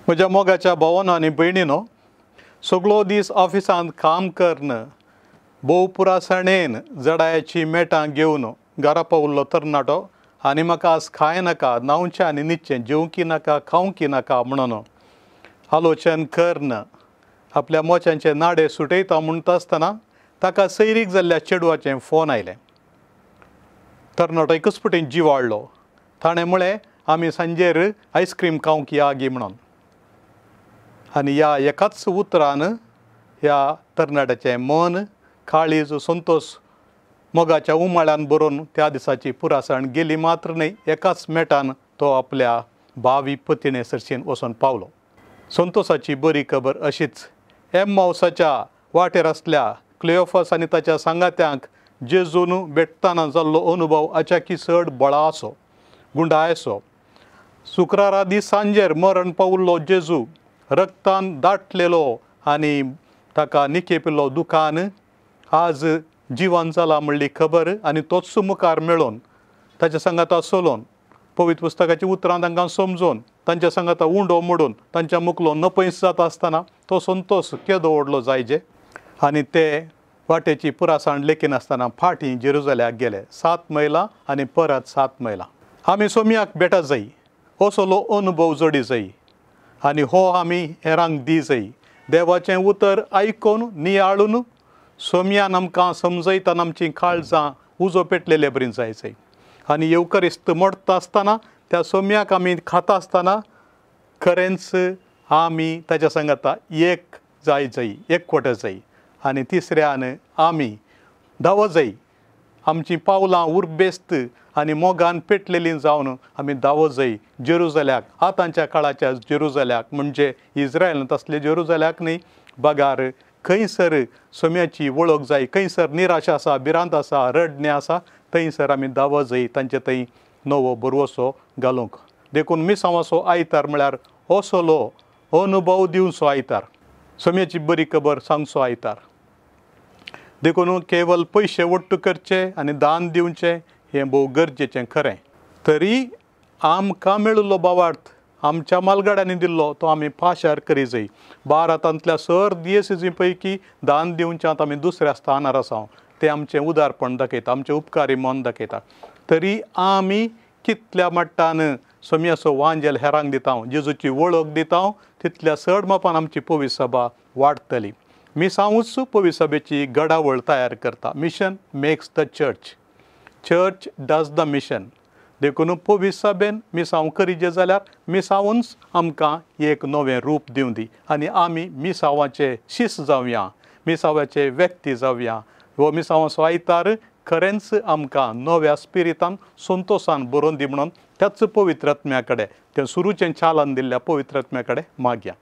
म्हज्या मोगाच्या भावांनो आनी भयणींनो, सगळो दीस ऑफिसांत काम करन भोव पुरासणेन जडायाची मेटां घेवन घरा पावल्लो तरणाटो आनी म्हाका आज खाय नाका, न्हांवचें आनी न्हिदचें, जेवंकी नाका, खावंकी नाका म्हणून आलोचन करन आपल्या मोच्यांचे नाडे सुटयता म्हणटा आसतना ताका सैरीक जाल्ल्या चेडवाचें फोन आयलें. तरणाटो एकच पटीन जिवाळ्ळो. ताणें म्हळें, आमी सांजेर आयस्क्रीम खावंक या गी म्हणून. आनी ह्या एकाच उतरान ह्या तरणाट्याचें मन, काळीज, संतोश मोगाच्या उमाळ्यान भरून त्या दिसाची पुरासण गेली मात्र न्हय, एकाच मेटान तो आपल्या भावी पत्नी सरशीन वचून पावलो. संतोशाची बरी खबर अशीच. एम्माउसाच्या वाटेर आसल्या क्लेओफस आनी ताच्या सांगात्यांक जेजून भेटतना जाल्लो अनुभव अचाकी चड बळासो, गुंडायसो. शुक्रारा दीस सांजेर मरण पावल्लो जेजू रक्तान दाटलेलो आनी ताका निखेपिल्लो दुखान आज जिवन जाला म्हणली खबर आनी तोच मुखार मेळोवन ताच्या सांगाता चलोवन पवित्र पुस्तकाची उतरां तांकां समजोवन तांच्या सांगाता उंडो मोडून तांच्या मुखलो नपयस जाता आसतना तो संतोश केदो ओडलो जायजे आनी ते वाटेची पुरासण लेखीन आसतना फाटीं जेरुसलेमाक गेले. 7 मैलां आनी परत 7 मैलां. आमी सोमयाक भेटा जाय, असलो अनुभव जोडी जाय आनी हो आमी हेरांक दी जाय. देवाचें उतर आयकून नियाळून सोमयान आमकां समजयतना आमचीं काळजां उजो पेटलेले बरी जायचें. आनी येवकरिस्त मोडटा आसतना त्या सोमयाक आमी खाता आसतना खरेंच आमी ताच्या सांगाता एक जाय, एकवट जाय. आनी तिसऱ्यान आमी धांव जाय. आमचीं पावलां उर्बेस्त आनी मोगान पेटलेलीं जावन आमी धांव जाय जेरुसल्याक, आतांच्या काळाच्या जेरुसल्याक, म्हणजे इज्रायलांत असले जेरुसल्याक न्ही, बागार खंयसर सोम्याची वळख जाय, खंयसर निराशा आसा, भिरांत आसा, रडणें आसा, थंयसर आमी धांव जाय तांचे थंय नवो बरवसो घालूंक. देखून मिसांवाचो आयतार म्हळ्यार असलो अनुभव दिवचो आयतार, सोम्याची बरी खबर सांगचो आयतार. देखून केवल पयशे वट्ट करचे आनी दान दिवचें हें भोव गरजेचें खरें. तरी आमकां मेळिल्लो भावार्थ आमच्या मालगाड्यांनी दिल्लो तो आमी पाशार करी जाय. भारतांतल्या सर दियेसीजी पैकी दान दिवच्यांत आमी दुसऱ्या स्थानार आसा. तें आमचें उदारपण दाखयता, आमचें उपकारी मन दाखयता. तरी आमी कितल्या मट्टान सोम्याचो वांजेल हेरांक दिता, जेजूची वळख दिता, तितल्या चड मापान आमची पवित्र सभा वाडटली. मिसांवूच पवित्र सभेची घडावळ तयार करता. Mission makes the church, church does the mission. देखून पवित्र सभेन मिसांव करीचे जाल्यार मिसांवूच आमकां एक नवें रूप दिवं दी आनी आमी मिसांवाचे शिस जावया, मिसांवाचे व्यक्ती जावया. हो मिसांवाचो आयतार खरेंच आमकां नव्या स्पिरितान, संतोशान बरोवन दी म्हणून त्याच पवित्र आत्म्या कडेन, तें सुरूचें चालन दिल्ल्या पवित्र आत्म्या कडेन मागया.